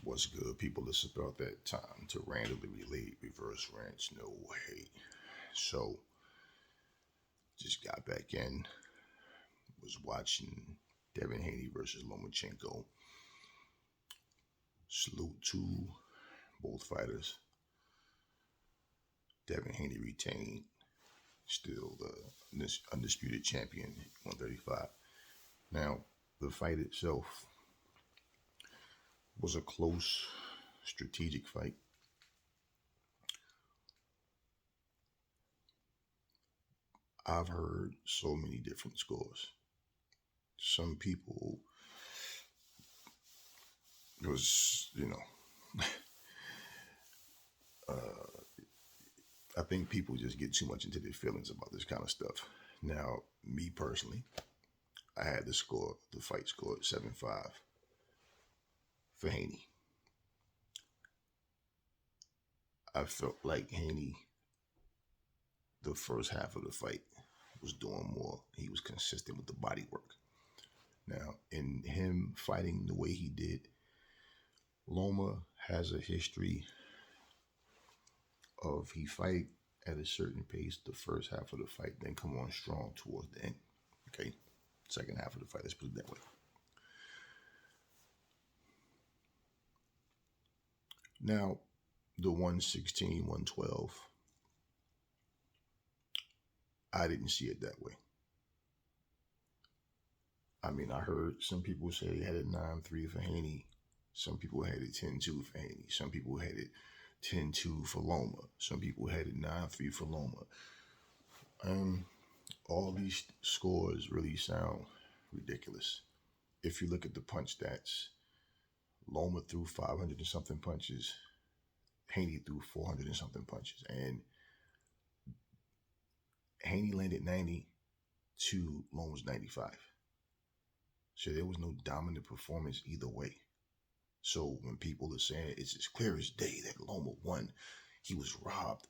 What's good, people? It's about that time to randomly relate reverse rants. No way. So, just got back in. Was watching Devin Haney versus Lomachenko. Salute to both fighters. Devin Haney retained, still the undisputed champion, 135. Now, the fight itself was a close, strategic fight. I've heard so many different scores. Some people was, I think people just get too much into their feelings about this kind of stuff. Now, me personally, I had the fight scored 7-5 for Haney. I felt like Haney, the first half of the fight, was doing more. He was consistent with the body work. Now, in him fighting the way he did, Loma has a history of he fight at a certain pace the first half of the fight, then come on strong towards the end. Okay, second half of the fight, let's put it that way. Now, the 116, 112, I didn't see it that way. I mean, I heard some people say they had it 9-3 for Haney. Some people had it 10-2 for Haney. Some people had it 10-2 for Loma. Some people had it 9-3 for Loma. All these scores really sound ridiculous. If you look at the punch stats, Loma threw 500 and something punches. Haney threw 400 and something punches. And Haney landed 90 to Loma's 95. So there was no dominant performance either way. So when people are saying it's as clear as day that Loma won, he was robbed.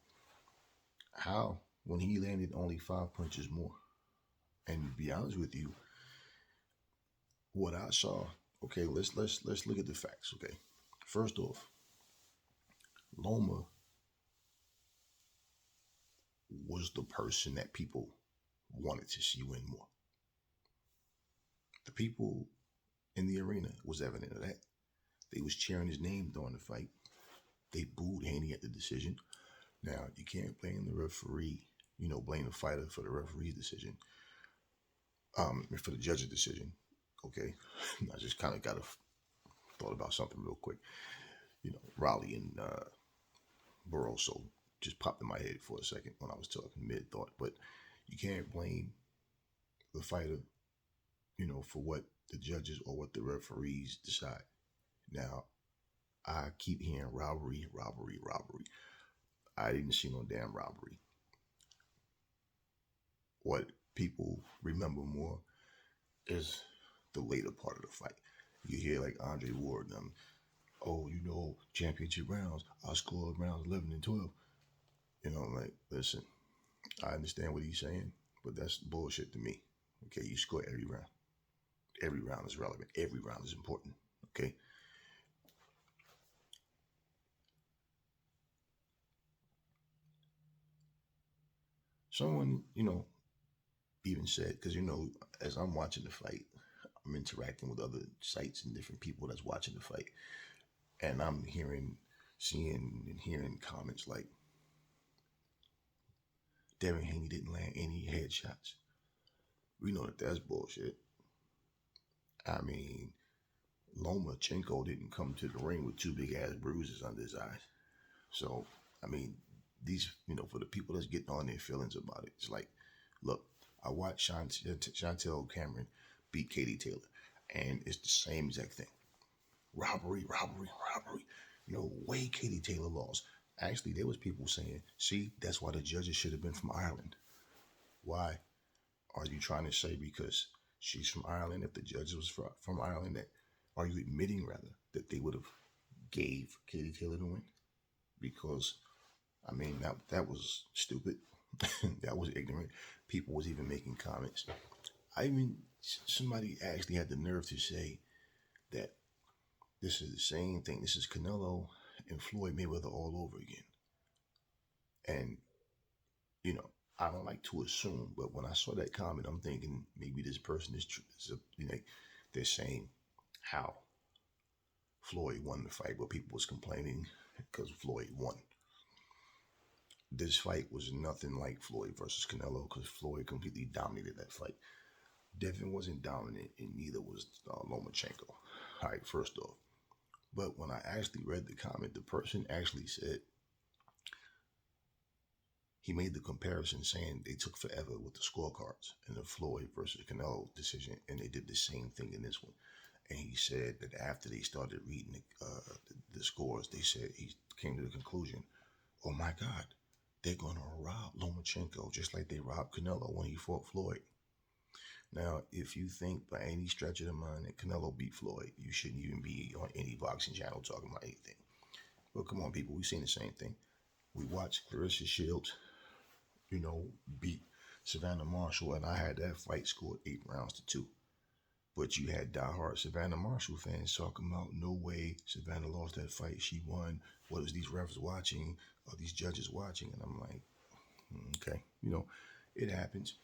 How? When he landed only 5 punches more. And to be honest with you, what I saw, okay, let's look at the facts, okay? First off, Loma was the person that people wanted to see win more. The people in the arena was evident of that. They was cheering his name during the fight. They booed Haney at the decision. Now, you can't blame the referee, blame the fighter for the referee's decision. For the judge's decision, okay? I just kind of thought about something real quick. Raleigh and Barroso just popped in my head for a second when I was talking mid-thought. But you can't blame the fighter, for what the judges or what the referees decide. Now, I keep hearing robbery. I didn't see no damn robbery. What people remember more is the later part of the fight. You hear like Andre Ward, championship rounds, I scored rounds 11 and 12. Listen, I understand what he's saying, but that's bullshit to me. Okay, you score every round. Every round is relevant. Every round is important. Okay. Someone, even said, because, as I'm watching the fight, I'm interacting with other sites and different people that's watching the fight. And I'm seeing and hearing comments like, Devin Haney didn't land any headshots. We know that that's bullshit. I mean, Lomachenko didn't come to the ring with 2 big ass bruises under his eyes. So, I mean, these, for the people that's getting on their feelings about it, it's like, look, I watched Chantel Cameron beat Katie Taylor, and it's the same exact thing. Robbery. Way Katie Taylor lost. Actually, there was people saying, see, that's why the judges should have been from Ireland. Why? Are you trying to say because she's from Ireland, if the judges was from Ireland, are you admitting rather that they would have gave Katie Taylor the win? Because, I mean, that was stupid. That was ignorant. People was even making comments. Somebody actually had the nerve to say that This is the same thing. This is Canelo and Floyd Mayweather all over again. And, you know, I don't like to assume, but when I saw that comment, I'm thinking maybe this person is, they're saying how Floyd won the fight, but people was complaining because Floyd won. This fight was nothing like Floyd versus Canelo because Floyd completely dominated that fight. Devin wasn't dominant, and neither was Lomachenko. All right, first off. But when I actually read the comment, the person actually said he made the comparison saying they took forever with the scorecards in the Floyd versus Canelo decision, and they did the same thing in this one. And he said that after they started reading the scores, they said he came to the conclusion, oh my God, they're going to rob Lomachenko just like they robbed Canelo when he fought Floyd. Now, if you think by any stretch of the mind that Canelo beat Floyd, you shouldn't even be on any boxing channel talking about anything. But come on, people, we've seen the same thing. We watched Clarissa Shields, beat Savannah Marshall, and I had that fight scored 8 rounds to 2. But you had diehard Savannah Marshall fans talking about no way Savannah lost that fight. She won. What is these refs watching? Are these judges watching? And I'm like, okay, it happens.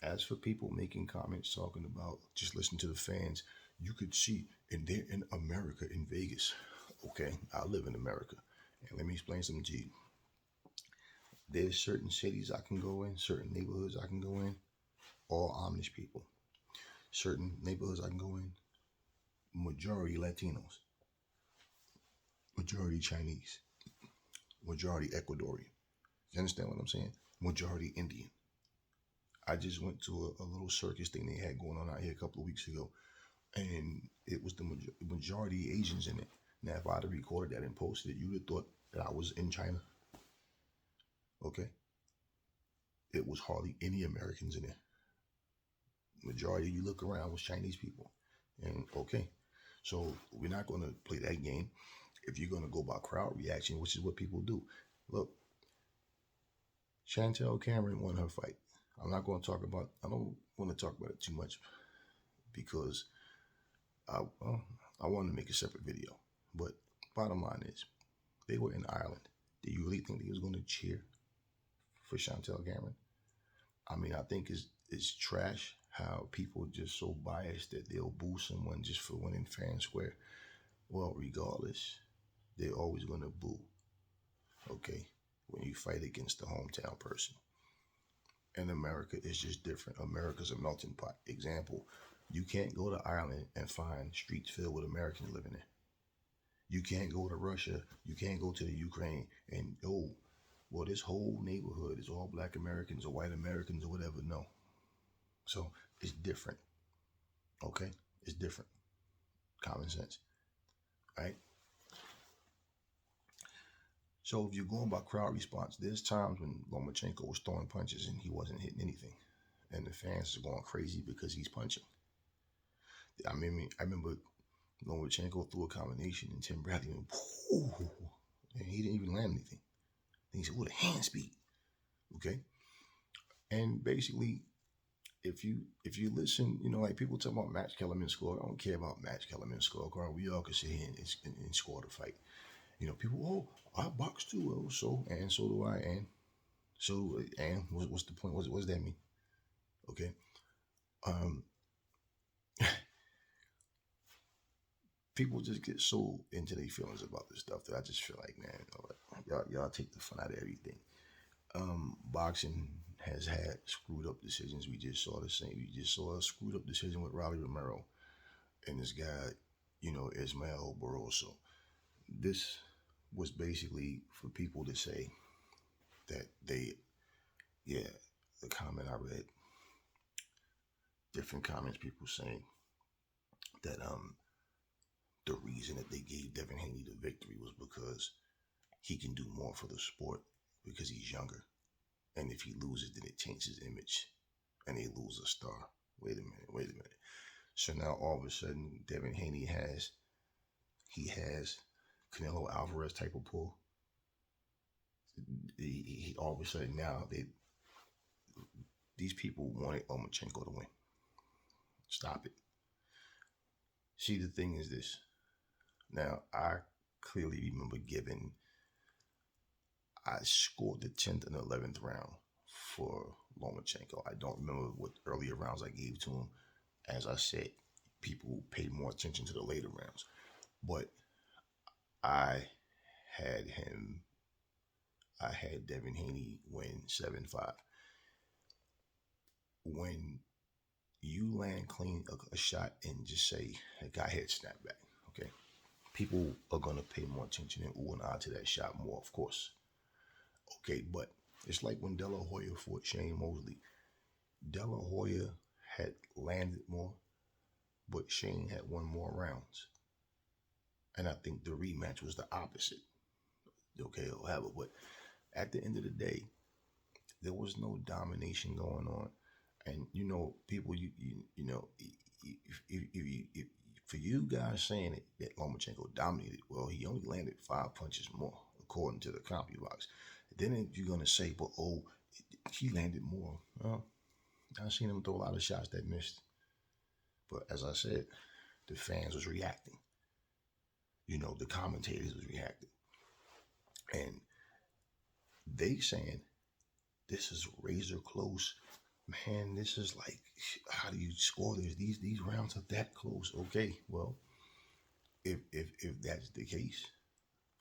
As for people making comments talking about just listen to the fans, you could see, and they're in America, in Vegas. Okay, I live in America. And let me explain something to you. There's certain cities I can go in, certain neighborhoods I can go in, all Amish people. Certain neighborhoods I can go in, majority Latinos, majority Chinese, majority Ecuadorian. You understand what I'm saying? Majority Indian. I just went to a little circus thing they had going on out here a couple of weeks ago, and it was the majority Asians in it. Now, if I'd have recorded that and posted it, you would have thought that I was in China. Okay? It was hardly any Americans in there. Majority, you look around, was Chinese people. And okay, so we're not going to play that game. If you're going to go by crowd reaction, which is what people do. Look, Chantel Cameron won her fight. I don't want to talk about it too much because I wanted to make a separate video. But bottom line is, they were in Ireland. Do you really think they was going to cheer for Chantel Cameron? I mean, I think it's trash how people are just so biased that they'll boo someone just for winning fair and square. Well, regardless, they're always going to boo, okay, when you fight against the hometown person. And America is just different. America's a melting pot. Example, you can't go to Ireland and find streets filled with Americans living there. You can't go to Russia. You can't go to the Ukraine and, well, this whole neighborhood is all black Americans or white Americans or whatever. No. So it's different. Okay? It's different. Common sense. Right? So if you're going by crowd response, there's times when Lomachenko was throwing punches and he wasn't hitting anything. And the fans are going crazy because he's punching. I remember Lomachenko threw a combination and Tim Bradley went, whoo, and he didn't even land anything. Then he said, the hand speed. Okay? And basically, if you listen, like people talk about Max Kellerman score. I don't care about Max Kellerman scorecard. We all can sit here and score the fight. People, I box too. So do I. And what's the point? What does that mean? Okay. People just get so into their feelings about this stuff that I just feel like, man, y'all take the fun out of everything. Boxing has had screwed up decisions. We just saw the same. We just saw a screwed up decision with Rolly Romero and this guy, Ismael Barroso. This was basically for people to say that the comment I read, different comments, people saying that the reason that they gave Devin Haney the victory was because he can do more for the sport because he's younger. And if he loses, then it taints his image and they lose a star. Wait a minute. So now all of a sudden, Devin Haney has Canelo Alvarez type of pull. He all of a sudden now these people wanted Lomachenko to win. Stop it. See, the thing is this. Now, I clearly remember I scored the 10th and 11th round for Lomachenko. I don't remember what earlier rounds I gave to him. As I said, people paid more attention to the later rounds. But I had him, I had Devin Haney win 7-5. When you land clean a shot and just say, a guy hit snap back, okay? People are going to pay more attention and ooh and ah to that shot more, of course. Okay, but it's like when De La Hoya fought Shane Mosley. De La Hoya had landed more, but Shane had won more rounds. And I think the rematch was the opposite. Okay, or whatever. But at the end of the day, there was no domination going on. And people, if for you guys saying that Lomachenko dominated, well, he only landed 5 punches more according to the CompuBox. Then you're gonna say, but oh, he landed more. Well, I've seen him throw a lot of shots that missed. But as I said, the fans was reacting. The commentators was reacting, and they saying this is razor close. Man, this is like, how do you score this? These rounds are that close. Okay, well, if that's the case,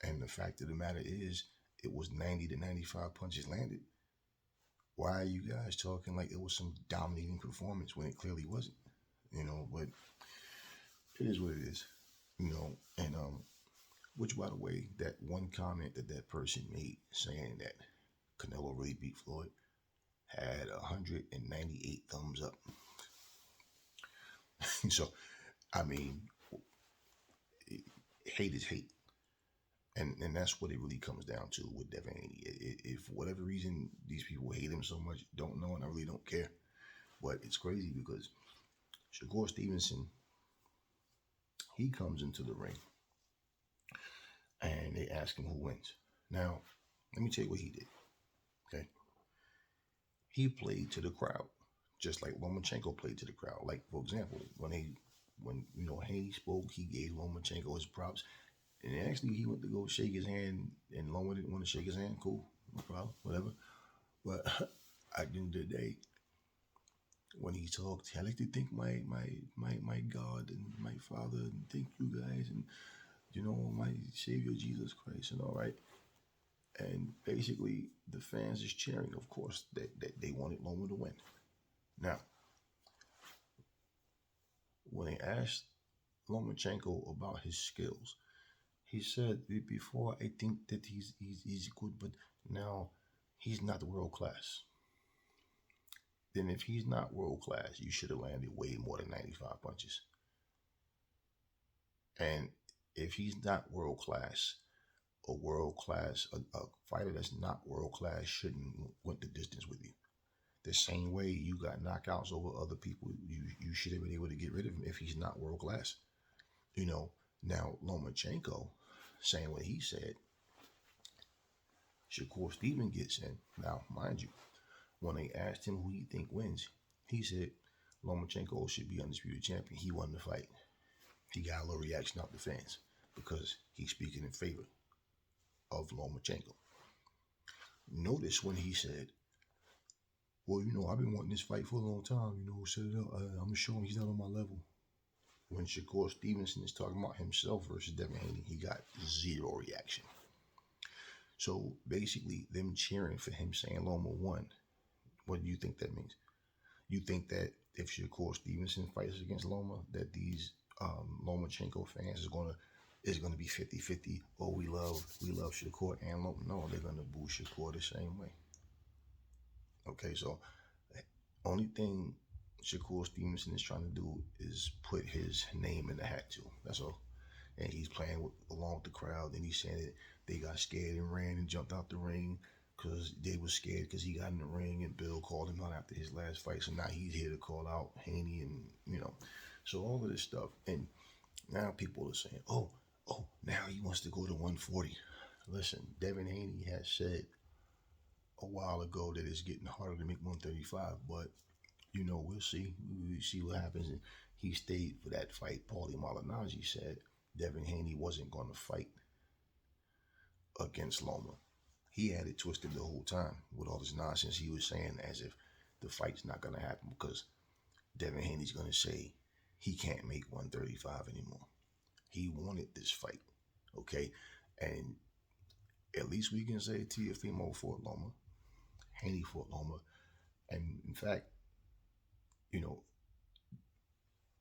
and the fact of the matter is, it was 90 to 95 punches landed. Why are you guys talking like it was some dominating performance when it clearly wasn't? But it is what it is. And which, by the way, that one comment that person made saying that Canelo really beat Floyd had 198 thumbs up. So, I mean, hate is hate. And that's what it really comes down to with Devin Haney. If for whatever reason these people hate him so much, don't know, and I really don't care. But it's crazy because Shakur Stevenson, he comes into the ring and they ask him who wins. Now, let me tell you what he did. Okay, he played to the crowd, just like Lomachenko played to the crowd. Like, for example, when Haney spoke, he gave Lomachenko his props. And actually, he went to go shake his hand, and Loma didn't want to shake his hand. Cool, no problem, whatever. But at the end of the day, when he talked, I like to thank my God and my Father, and thank you guys, and my Savior Jesus Christ, and all right. And basically, the fans is cheering, of course, that they wanted Loma to win. Now, when they asked Lomachenko about his skills, he said before, I think that he's good, but now he's not world class. Then if he's not world class, you should have landed way more than 95 punches. And if he's not world class, a fighter that's not world class shouldn't went the distance with you. The same way you got knockouts over other people, you should have been able to get rid of him if he's not world class. Now Lomachenko saying what he said, Shakur Steven gets in. Now, mind you, when they asked him who he think wins, he said Lomachenko should be undisputed champion. He won the fight. He got a little reaction out the fans because he's speaking in favor of Lomachenko. Notice when he said, well, I've been wanting this fight for a long time, set it up. I'm going to show him he's not on my level. When Shakur Stevenson is talking about himself versus Devin Haney, he got zero reaction. So basically, them cheering for him saying Loma won, what do you think that means? You think that if Shakur Stevenson fights against Loma, that these Lomachenko fans is gonna be 50-50? Oh, we love Shakur and Loma. No, they're gonna boo Shakur the same way. Okay, so only thing Shakur Stevenson is trying to do is put his name in the hat too. That's all. And he's playing along with the crowd. And he's saying that they got scared and ran and jumped out the ring because they were scared because he got in the ring and Bill called him out after his last fight. So now he's here to call out Haney and, so all of this stuff. And now people are saying, oh, now he wants to go to 140. Listen, Devin Haney has said a while ago that it's getting harder to make 135, but we'll see. We'll see what happens. And he stayed for that fight. Paulie Malignaggi said Devin Haney wasn't going to fight against Loma. He had it twisted the whole time with all this nonsense he was saying, as if the fight's not going to happen because Devin Haney's going to say he can't make 135 anymore. He wanted this fight, okay? And at least we can say Teofimo fought Loma, Haney fought Loma, and in fact, you know,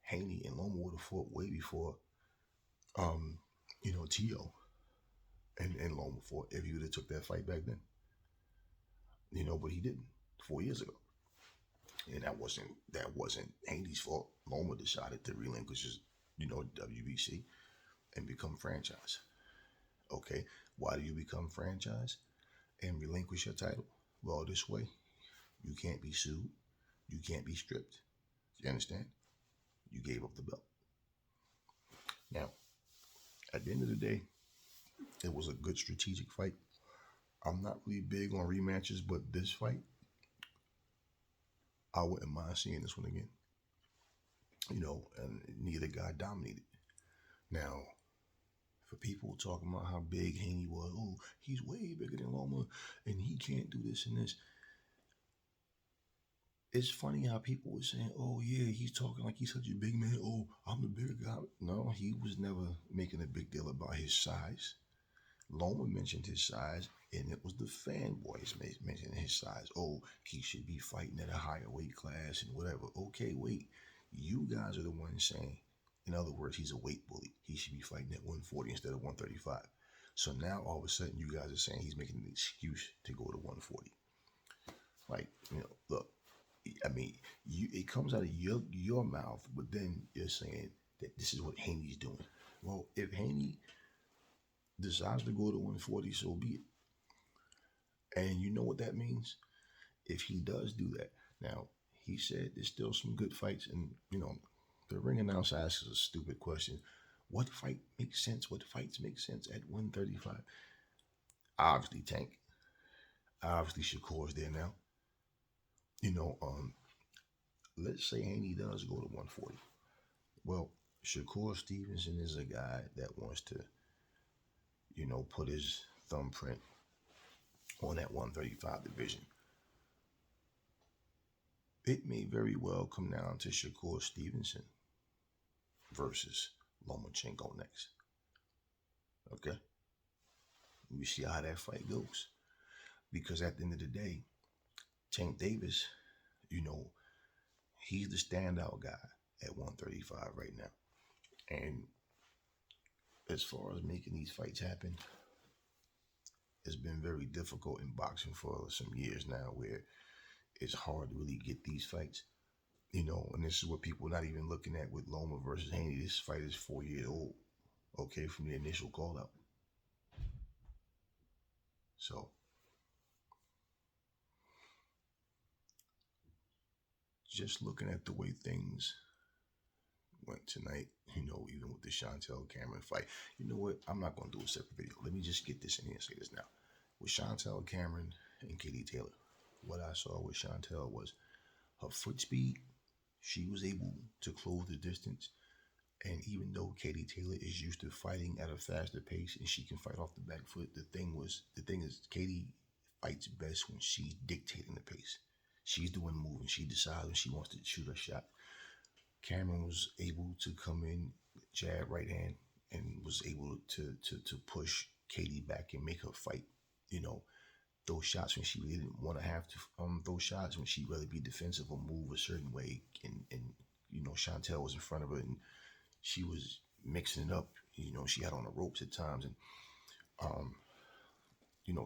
Haney and Loma would have fought way before, Tio and Loma fought if he would have took that fight back then. But he didn't 4 years ago. And that wasn't Haney's fault. Loma decided to relinquish his, WBC and become franchise. Okay, why do you become franchise and relinquish your title? Well, this way, you can't be sued, you can't be stripped. You understand? You gave up the belt. Now, at the end of the day, it was a good strategic fight. I'm not really big on rematches, but this fight, I wouldn't mind seeing this one again. And neither guy dominated. Now, for people talking about how big Haney was, oh, he's way bigger than Loma, and he can't do this and this. It's funny how people were saying, oh, yeah, he's talking like he's such a big man. Oh, I'm the bigger guy. No, he was never making a big deal about his size. Loma mentioned his size, and it was the fanboys mentioning his size. Oh, he should be fighting at a higher weight class and whatever. Okay, wait. You guys are the ones saying, in other words, he's a weight bully. He should be fighting at 140 instead of 135. So now all of a sudden you guys are saying he's making an excuse to go to 140. Like, look, I mean, it comes out of your mouth, but then you're saying that this is what Haney's doing. Well, if Haney decides to go to 140, so be it. And you know what that means? If he does do that. Now, he said there's still some good fights, and, the ring announcer asks a stupid question. What fight makes sense? What fights make sense at 135? Obviously, Tank. Obviously, Shakur's there now. Let's say Haney does go to 140. Well, Shakur Stevenson is a guy that wants to, put his thumbprint on that 135 division. It may very well come down to Shakur Stevenson versus Lomachenko next. Okay? We see how that fight goes. Because at the end of the day, Tank Davis, he's the standout guy at 135 right now. And as far as making these fights happen, it's been very difficult in boxing for some years now, where it's hard to really get these fights. And this is what people are not even looking at with Loma versus Haney. This fight is 4 years old, okay, from the initial call out. So, just looking at the way things went tonight, even with the Chantel Cameron fight. You know what? I'm not going to do a separate video. Let me just get this in here and say this now. With Chantel Cameron and Katie Taylor, what I saw with Chantel was her foot speed. She was able to close the distance. And even though Katie Taylor is used to fighting at a faster pace and she can fight off the back foot, the thing is Katie fights best when she's dictating the pace. She's doing the move and she decides when she wants to shoot a shot. Cameron was able to come in, jab, right hand, and was able to push Katie back and make her fight. Those shots when she really didn't want to have to those shots when she'd rather be defensive or move a certain way. And Chantel was in front of her and she was mixing it up. She had on the ropes at times. And,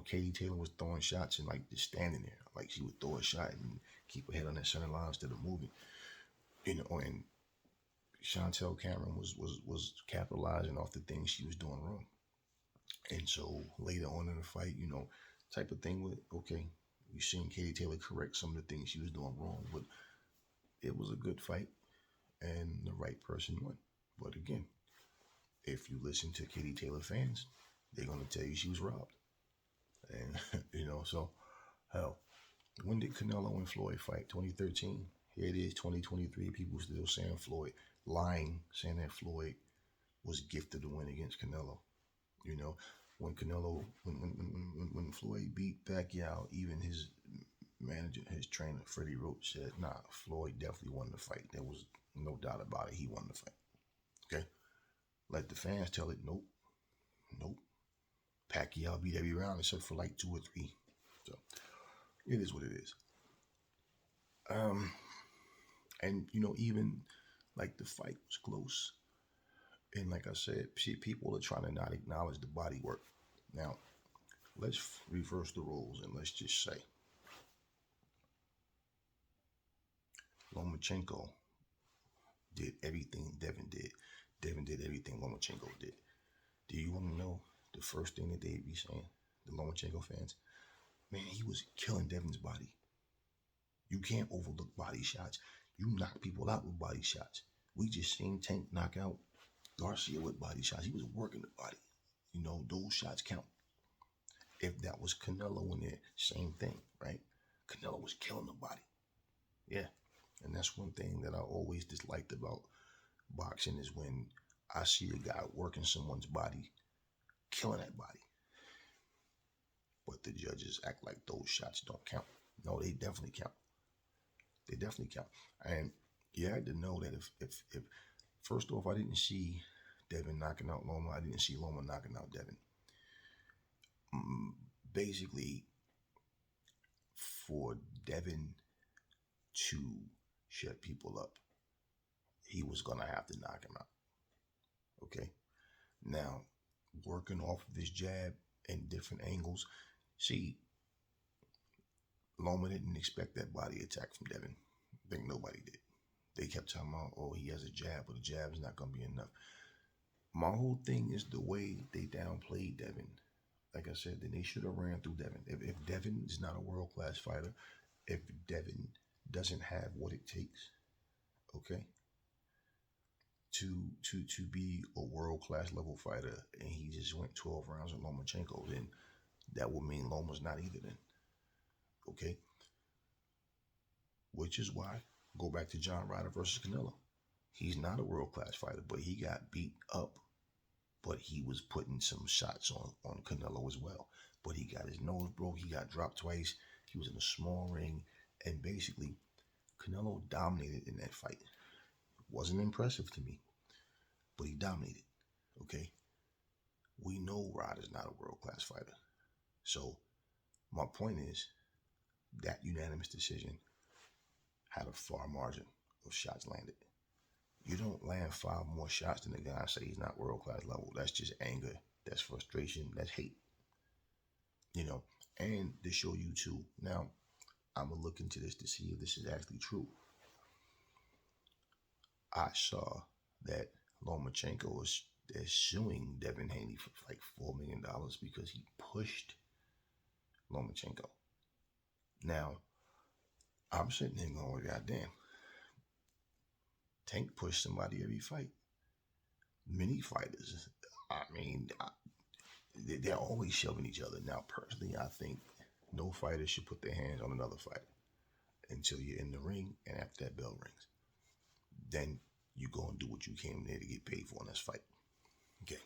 Katie Taylor was throwing shots and like just standing there. Like she would throw a shot and keep her head on that center line instead of moving. And Chantel Cameron was capitalizing off the things she was doing wrong. And so later on in the fight, type of thing with, okay, you seen Katie Taylor correct some of the things she was doing wrong, but it was a good fight and the right person won. But again, if you listen to Katie Taylor fans, they're going to tell you she was robbed. And, so, hell, when did Canelo and Floyd fight? 2013. Here it is, 2023. People still saying Floyd, lying, saying that Floyd was gifted the win against Canelo. You know, when Canelo, when Floyd beat Pacquiao, even his manager, his trainer, Freddie Roach said, nah, Floyd definitely won the fight. There was no doubt about it. He won the fight. Okay? Let the fans tell it, nope, nope. Pacquiao beat every round except for like 2 or 3. So it is what it is. And even like the fight was close. And like I said, see, people are trying to not acknowledge the body work. Now, let's reverse the roles and let's just say Lomachenko did everything Devin did. Devin did everything Lomachenko did. Do you want to know the first thing that they'd be saying, the Lomachenko fans? Man, he was killing Devin's body. You can't overlook body shots. You knock people out with body shots. We just seen Tank knock out Garcia with body shots. He was working the body. Those shots count. If that was Canelo in there, same thing, right? Canelo was killing the body. Yeah. And that's one thing that I always disliked about boxing is when I see a guy working someone's body, killing that body. But the judges act like those shots don't count. No, they definitely count. They definitely count. And you had to know that if first off, I didn't see Devin knocking out Loma. I didn't see Loma knocking out Devin. Basically, for Devin to shut people up, he was going to have to knock him out. Okay? Now, working off of his jab and different angles. See, Loma didn't expect that body attack from Devin. I think nobody did. They kept talking about, oh, he has a jab, but the jab is not going to be enough. My whole thing is the way they downplayed Devin. Like I said, then they should have ran through Devin. If Devin is not a world-class fighter, if Devin doesn't have what it takes, okay, to be a world-class level fighter, and he just went 12 rounds with Lomachenko, then that would mean Loma's not either then, okay? Which is why, go back to John Ryder versus Canelo. He's not a world-class fighter, but he got beat up. But he was putting some shots on Canelo as well. But he got his nose broke. He got dropped twice. He was in a small ring. And basically, Canelo dominated in that fight. Wasn't impressive to me, but he dominated. Okay? We know Ryder's not a world-class fighter. So my point is that unanimous decision had a far margin of shots landed. You don't land 5 more shots than the guy and say he's not world-class level. That's just anger. That's frustration. That's hate. And to show you too. Now, I'm going to look into this to see if this is actually true. I saw that Lomachenko is suing Devin Haney for like $4 million because he pushed Lomachenko. Now, I'm sitting there going, goddamn. Tank pushed somebody every fight. Many fighters, they're always shoving each other. Now, personally, I think no fighter should put their hands on another fighter until you're in the ring, and after that bell rings. Then you go and do what you came there to get paid for in this fight. Okay.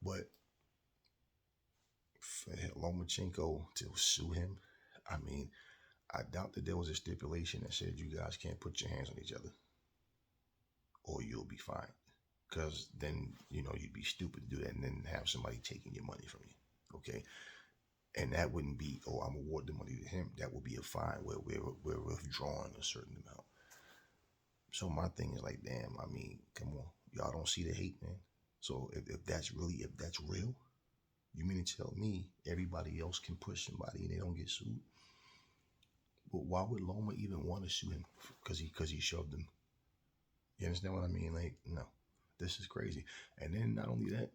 But for Lomachenko to sue him, I doubt that there was a stipulation that said you guys can't put your hands on each other or you'll be fine. Because then, you'd be stupid to do that and then have somebody taking your money from you. Okay. And that wouldn't be, oh, I'm award the money to him. That would be a fine where we're withdrawing a certain amount. So my thing is like, damn, come on. Y'all don't see the hate, man. So if that's real, you mean to tell me everybody else can push somebody and they don't get sued? But why would Loma even want to sue him? Because he shoved him. You understand what I mean? Like, no, this is crazy. And then not only that,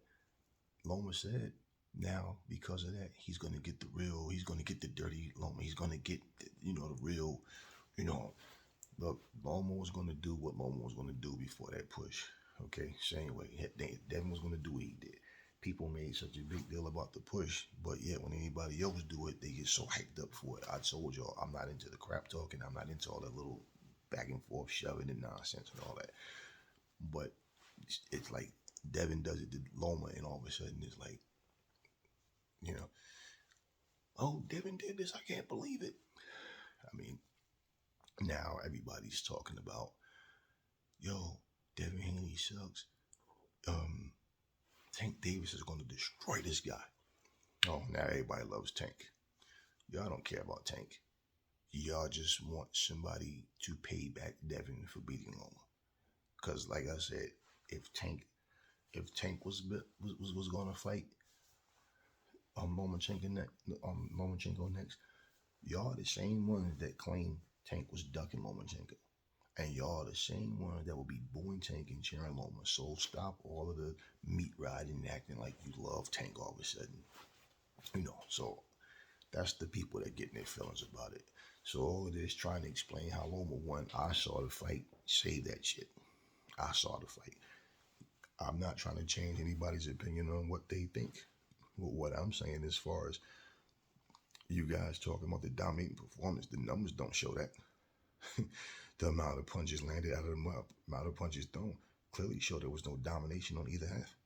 Loma said, now, because of that, he's going to get the dirty Loma. He's going to get, the real, look, Loma was going to do what Loma was going to do before that push. Okay, same way. Devin was going to do what he did. People made such a big deal about the push, but yet when anybody else do it, they get so hyped up for it. I told y'all, I'm not into the crap talking. I'm not into all that little back and forth shoving and nonsense and all that. But it's like Devin does it to Loma, and all of a sudden it's like, you know, oh, Devin did this. I can't believe it. I mean, now everybody's talking about, yo, Devin Haney sucks. Tank Davis is going to destroy this guy. Oh, now everybody loves Tank. Y'all don't care about Tank. Y'all just want somebody to pay back Devin for beating Loma. Because, like I said, if Tank was going to fight Lomachenko next, y'all the same ones that claim Tank was ducking Lomachenko. And y'all the same ones that will be booing Tank and cheering Loma. So stop all of the meat riding and acting like you love Tank all of a sudden. So that's the people that get in their feelings about it. So all of this trying to explain how Loma won, I saw the fight, save that shit. I saw the fight. I'm not trying to change anybody's opinion on what they think. But what I'm saying as far as you guys talking about the dominating performance, the numbers don't show that. The amount of punches landed out of the mouth, amount of punches thrown, clearly showed there was no domination on either half.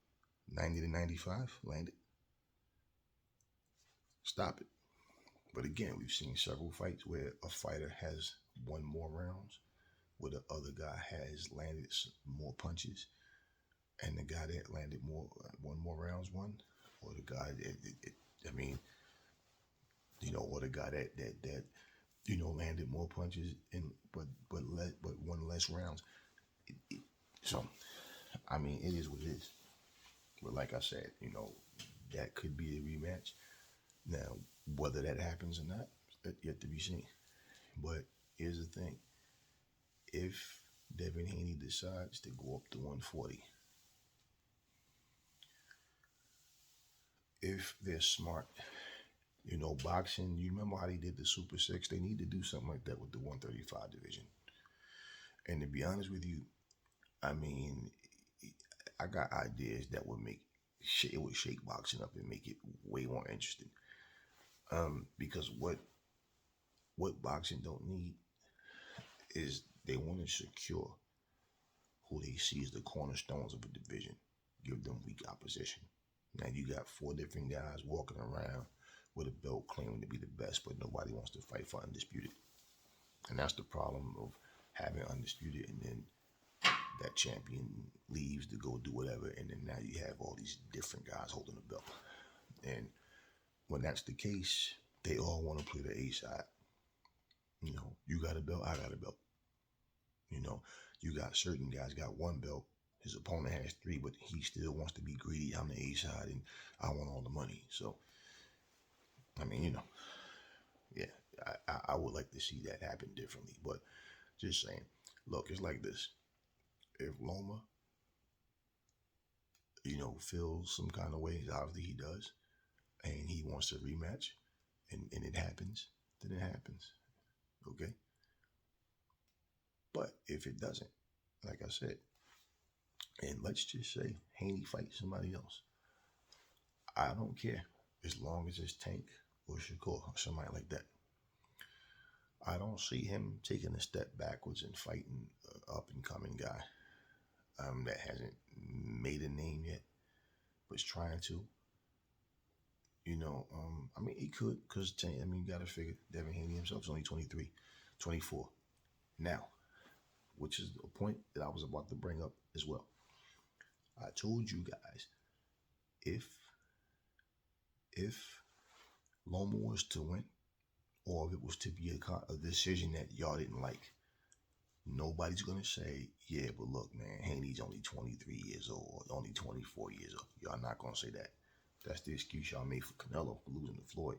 90 to 95 landed. Stop it. But again, we've seen several fights where a fighter has won more rounds, where the other guy has landed more punches, and the guy that landed won more rounds won, or the guy or the guy that landed more punches but won less rounds. So, I mean, it is what it is. But like I said, that could be a rematch. Now, whether that happens or not, yet to be seen. But here's the thing. If Devin Haney decides to go up to 140, if they're smart, boxing, you remember how they did the Super 6? They need to do something like that with the 135 division. And to be honest with you, I mean, I got ideas that would shake boxing up and make it way more interesting. Because what boxing don't need is they want to secure who they see as the cornerstones of a division, give them weak opposition. Now you got 4 different guys walking around with a belt claiming to be the best, but nobody wants to fight for Undisputed. And that's the problem of having Undisputed, and then that champion leaves to go do whatever, and then now you have all these different guys holding the belt. And when that's the case, they all want to play the A side. You got a belt, I got a belt. You got certain guys got 1 belt. His opponent has 3, but he still wants to be greedy. I'm the A side, and I want all the money. So, I mean, yeah, I would like to see that happen differently. But just saying, look, it's like this. If Loma, feels some kind of way, obviously he does, and he wants a rematch, and it happens, then it happens. Okay? But if it doesn't, like I said, and let's just say Haney fights somebody else, I don't care as long as it's Tank or Shakur or somebody like that. I don't see him taking a step backwards and fighting an up-and-coming guy that hasn't made a name yet, but is trying to. I mean, he could, because, you got to figure Devin Haney himself is only 23, 24 now, which is a point that I was about to bring up as well. I told you guys, if Loma was to win, or if it was to be a decision that y'all didn't like, nobody's going to say, yeah, but look, man, Haney's only 23 years old, or only 24 years old. Y'all not going to say that. That's the excuse y'all made for Canelo for losing to Floyd.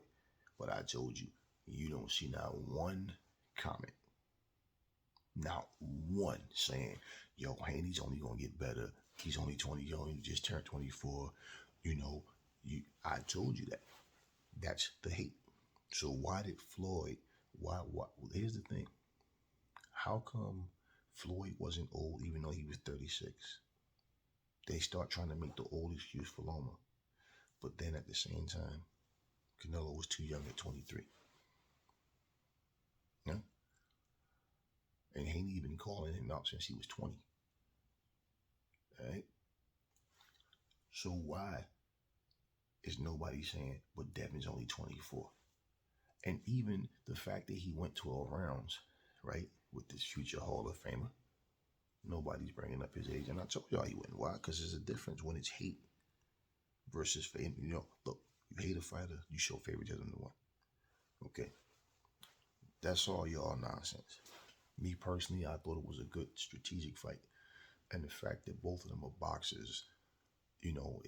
But I told you, you don't see not one comment, not one saying, yo, Haney's only going to get better. He's only 20, he just turned 24. I told you that. That's the hate. So why did Floyd, here's the thing. How come Floyd wasn't old even though he was 36? They start trying to make the old excuse for Loma. But then at the same time, Canelo was too young at 23. Yeah? And Haney been calling him out since he was 20. All right? So why is nobody saying, but Devin's only 24? And even the fact that he went 12 rounds, right, with this future Hall of Famer, nobody's bringing up his age. And I told y'all he wouldn't. Why? Because there's a difference when it's hate versus fame. You know, look, you hate a fighter, you show favoritism to one. Okay. That's all y'all nonsense. Me personally, I thought it was a good strategic fight. And the fact that both of them are boxers, you know,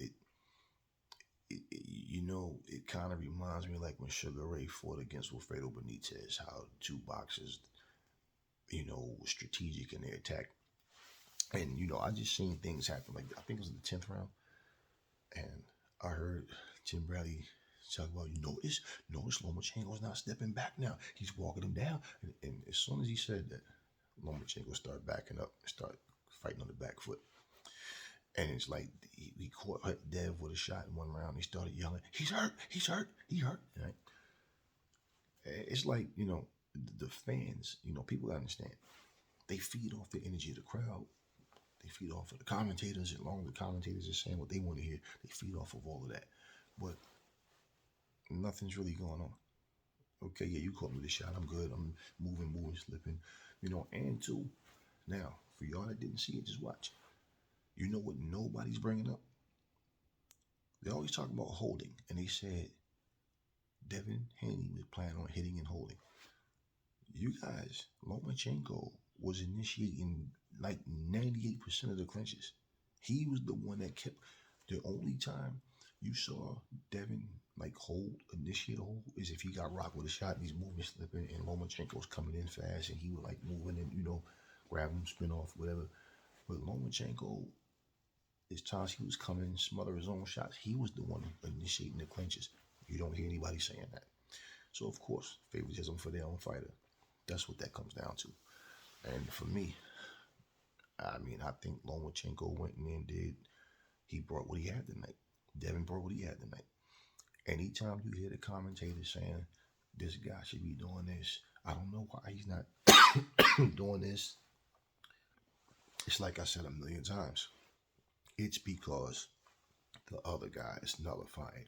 it kind of reminds me like when Sugar Ray fought against Wilfredo Benitez, how two boxers, were strategic in their attack. And, I just seen things happen. Like, I think it was in the 10th round. And I heard Tim Bradley talk about, notice Lomachenko's not stepping back now. He's walking him down. And as soon as he said that, Lomachenko started backing up and started fighting on the back foot. And it's like he caught Dev with a shot in one round. He started yelling, he's hurt, he hurt. Right? It's like, the fans, people understand. They feed off the energy of the crowd. They feed off of the commentators. As long as the commentators are saying what they want to hear, they feed off of all of that. But nothing's really going on. Okay, yeah, you caught me with a shot. I'm good. I'm moving, slipping. And two, now, for y'all that didn't see it, just watch. You know what nobody's bringing up? They always talk about holding. And they said Devin Haney was planning on hitting and holding. You guys, Lomachenko was initiating like 98% of the clinches. He was the one that kept. The only time you saw Devin initiate a hold is if he got rocked with a shot and he's moving, slipping, and Lomachenko's coming in fast and he would like moving and grab him, spin off, whatever. But Lomachenko, as times he was coming in, smother his own shots, he was the one initiating the clinches. You don't hear anybody saying that. So of course, favoritism for their own fighter. That's what that comes down to. And for me, I think Lomachenko went in there and he brought what he had tonight. Devin brought what he had tonight. Anytime you hear the commentators saying, this guy should be doing this, I don't know why he's not doing this. It's like I said a million times. It's because the other guy is nullifying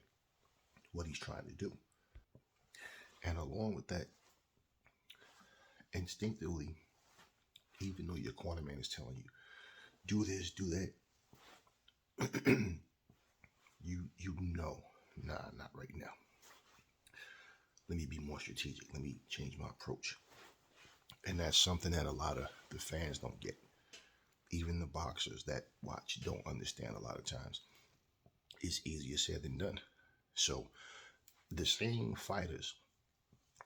what he's trying to do. And along with that, instinctively, even though your cornerman is telling you, do this, do that, you know, nah, not right now. Let me be more strategic. Let me change my approach. And that's something that a lot of the fans don't get. Even the boxers that watch don't understand a lot of times. It's easier said than done. So the same fighters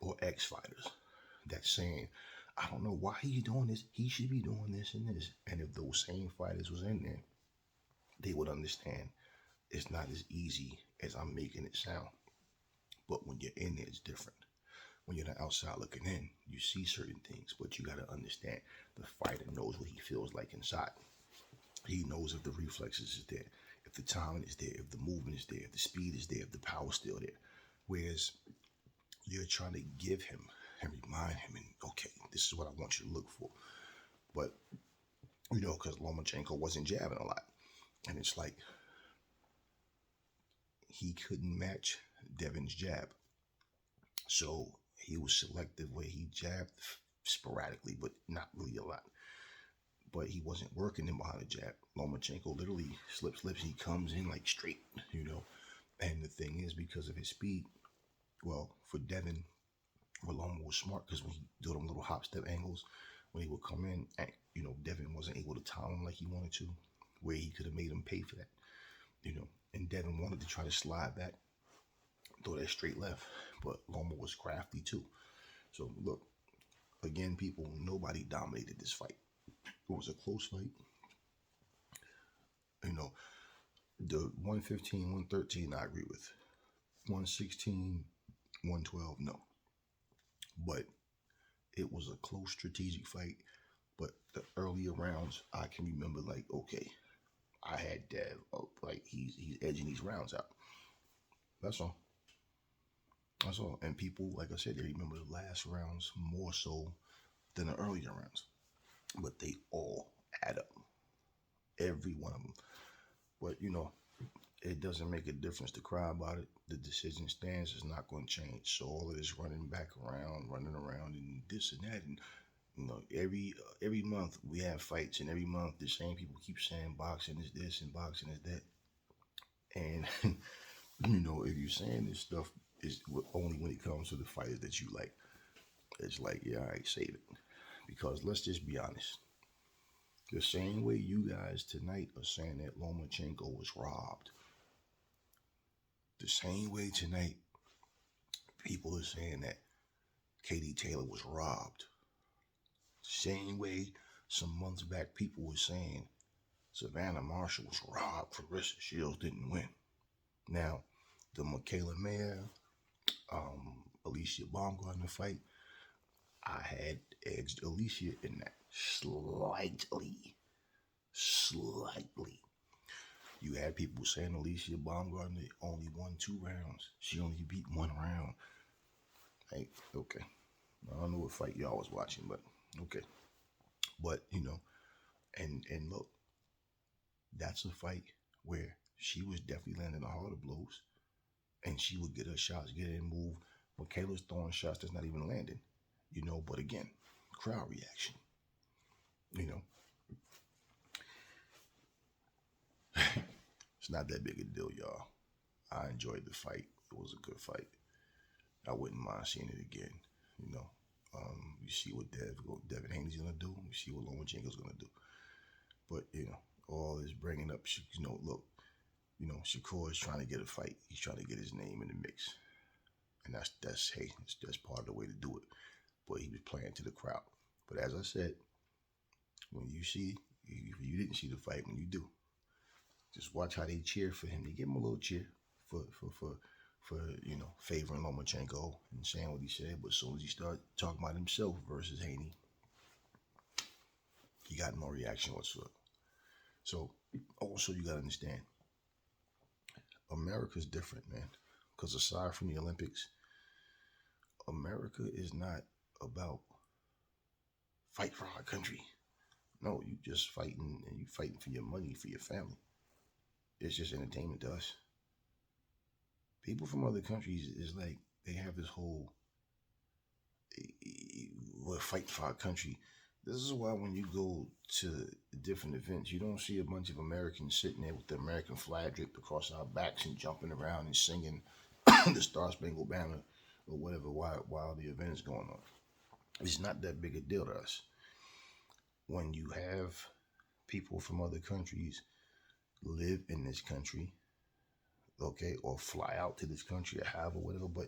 or ex-fighters that's saying, I don't know why he's doing this. He should be doing this and this. And if those same fighters was in there, they would understand it's not as easy as I'm making it sound. But when you're in there, it's different. When you're the outside looking in, you see certain things, but you got to understand the fighter knows what he feels like inside. He knows if the reflexes is there, if the timing is there, if the movement is there, if the speed is there, if the power is still there. Whereas you're trying to give him and remind him, and okay, this is what I want you to look for. But, because Lomachenko wasn't jabbing a lot. And it's like he couldn't match Devin's jab. So he was selective where he jabbed sporadically, but not really a lot. But he wasn't working him behind the jab. Lomachenko literally slips. He comes in like straight, And the thing is, because of his speed, well, for Devin, Loma was smart because when he did them little hop step angles, when he would come in, Devin wasn't able to time him like he wanted to, where he could have made him pay for that, And Devin wanted to try to slide back, throw that straight left, but Loma was crafty too. So look, again, people, nobody dominated this fight. It was a close fight. The 115, 113, I agree with. 116, 112, no. But it was a close strategic fight. But the earlier rounds, I can remember okay, I had Dev up, he's edging these rounds out. That's all. And people, like I said, they remember the last rounds more so than the earlier rounds. But they all add up. Every one of them. But, it doesn't make a difference to cry about it. The decision stands. Is not going to change. So all of this running back around, running around, and this and that, and every month we have fights, and every month the same people keep saying boxing is this and boxing is that, and if you're saying this stuff is only when it comes to the fighters that you like, it's like, yeah, all right, save it, because let's just be honest. The same way you guys tonight are saying that Lomachenko was robbed, the same way tonight people are saying that Katie Taylor was robbed. Same way some months back people were saying Savannah Marshall was robbed. Clarissa Shields didn't win. Now, the Michaela Mayer, Alicia Baumgartner fight, I had edged Alicia in that slightly. You had people saying Alicia Baumgartner only won 2 rounds. She only beat 1 round. Hey, okay. I don't know what fight y'all was watching, but okay. But, and look, that's a fight where she was definitely landing the harder blows, and she would get her shots, get in, move. Michaela's throwing shots that's not even landing, but again, crowd reaction, It's not that big a deal, y'all. I enjoyed the fight. It was a good fight. I wouldn't mind seeing it again, You see what Devin Haney's going to do. You see what Lomachenko's going to do. But, all this bringing up, look, Shakur is trying to get a fight. He's trying to get his name in the mix. And that's part of the way to do it. But he was playing to the crowd. But as I said, when you see, if you didn't see the fight, when you do, just watch how they cheer for him. They give him a little cheer for favoring Lomachenko and saying what he said. But as soon as he started talking about himself versus Haney, he got no reaction whatsoever. So also you got to understand, America's different, man. Because aside from the Olympics, America is not about fight for our country. No, you just fighting, and you fighting for your money, for your family. It's just entertainment to us. People from other countries is like, they have this whole, we're fighting for our country. This is why when you go to different events, you don't see a bunch of Americans sitting there with the American flag draped across our backs and jumping around and singing the Star Spangled Banner or whatever while the event is going on. It's not that big a deal to us. When you have people from other countries live in this country, okay, or fly out to this country or however, whatever, but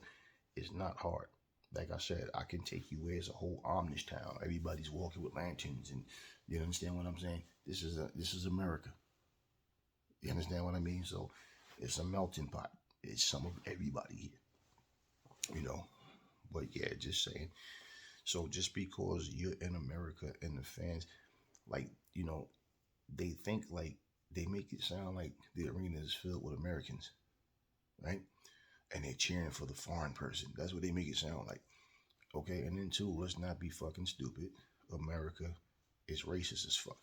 it's not hard. Like I said, I can take you where it's a whole Amish town. Everybody's walking with lanterns, and you understand what I'm saying? This is America. You understand what I mean? So it's a melting pot. It's some of everybody here, But yeah, just saying. So just because you're in America and the fans, like, they think like, they make it sound like the arena is filled with Americans, right? And they're cheering for the foreign person. That's what they make it sound like. Okay, and then two, let's not be fucking stupid. America is racist as fuck.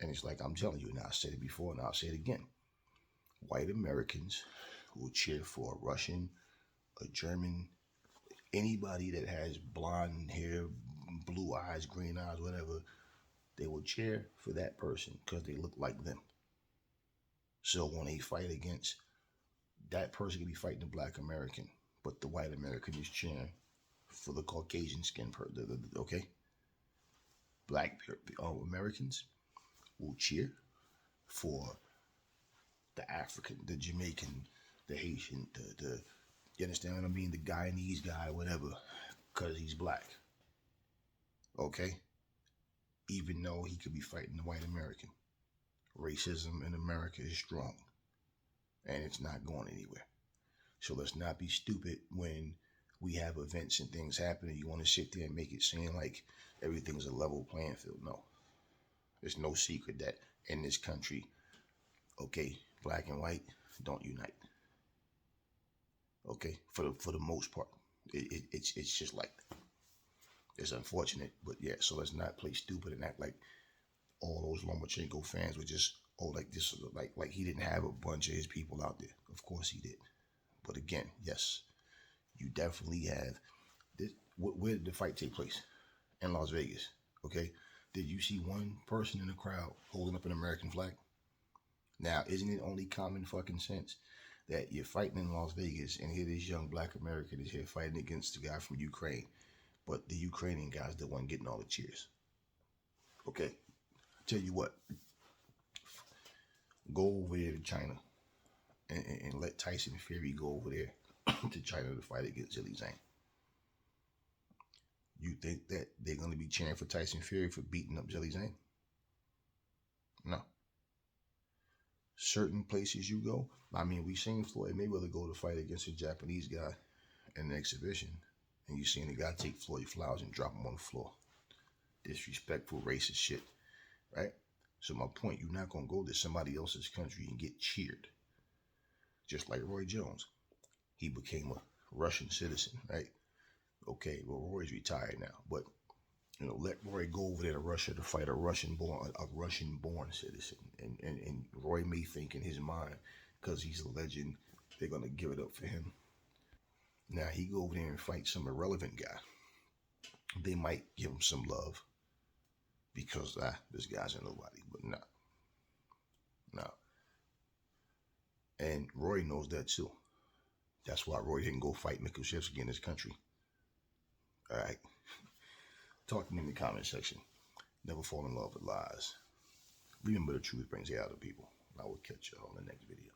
And it's like, I'm telling you, and I said it before and I'll say it again. White Americans will cheer for a Russian, a German, anybody that has blonde hair, blue eyes, green eyes, whatever. They will cheer for that person because they look like them. So when they fight against that person, can be fighting the black American, but the white American is cheering for the Caucasian skin person. Okay? Black Americans will cheer for the African, the Jamaican, the Haitian, the you understand what I mean? The Guyanese guy, whatever, because he's black. Okay? Even though he could be fighting the white American. Racism in America is strong. And it's not going anywhere. So let's not be stupid when we have events and things happen and you want to sit there and make it seem like everything's a level playing field. No. There's no secret that in this country, okay, black and white don't unite. Okay, for the most part, it's just like that. It's unfortunate, but yeah. So let's not play stupid and act like all those Lomachenko fans were just oh, like this, like he didn't have a bunch of his people out there. Of course he did. But again, yes, you definitely have this. Where did the fight take place? In Las Vegas. Okay. Did you see one person in the crowd holding up an American flag? Now, isn't it only common fucking sense that you're fighting in Las Vegas and here this young black American is here fighting against the guy from Ukraine, but the Ukrainian guy's the one getting all the cheers? Okay. Tell you what, go over there to China and let Tyson Fury go over there to China to fight against Zhilei Zhang. You think that they're going to be cheering for Tyson Fury for beating up Zhilei Zhang? No. Certain places you go, I mean, we seen Floyd Mayweather go to fight against a Japanese guy in an exhibition, and you seen the guy take Floyd flowers and drop him on the floor. Disrespectful, racist shit, right? So my point, you're not going to go to somebody else's country and get cheered. Just like Roy Jones. He became a Russian citizen, right? Okay, well, Roy's retired now, but let Roy go over there to Russia to fight a Russian-born citizen, and Roy may think in his mind, because he's a legend, they're gonna give it up for him. Now he go over there and fight some irrelevant guy. They might give him some love because this guy's a nobody, but no, no. And Roy knows that too. That's why Roy didn't go fight Mikushevsky in his country. All right. Talk to me in the comment section. Never fall in love with lies. Remember, the truth brings you out of people. I will catch you on the next video.